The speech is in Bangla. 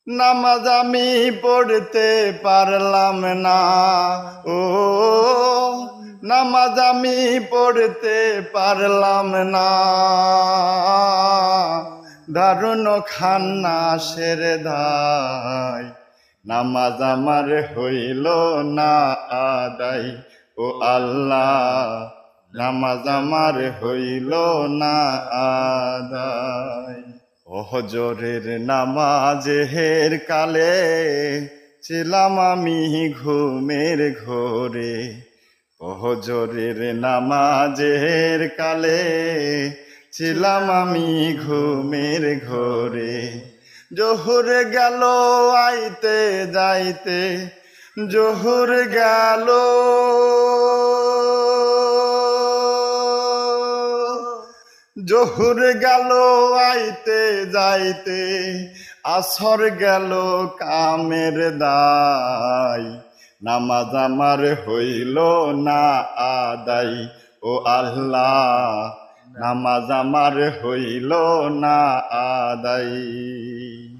নামাজ আমি পড়তে পারলাম না, ও নামাজ আমি পড়তে পারলাম না। দারুণ খান্না সেরে দায়, নামাজ আমার হইল না আদায়। ও আল্লাহ, নামাজ আমার হইল না আদায়। ওহজরের নামাজের কালে ছিলাম আমি ঘুমের ঘোরে। ওহজরের নামাজের কালে ছিলাম আমি ঘুমের ঘোরে। জোহর গেল আইতে যাইতে, জোহর গেল জোহর গেল আইতে যাইতে, আসর গেল কামের দায়। নামাজ আমার হইল না আদায়। ও আল্লাহ, নামাজ আমার হইল না আদায়।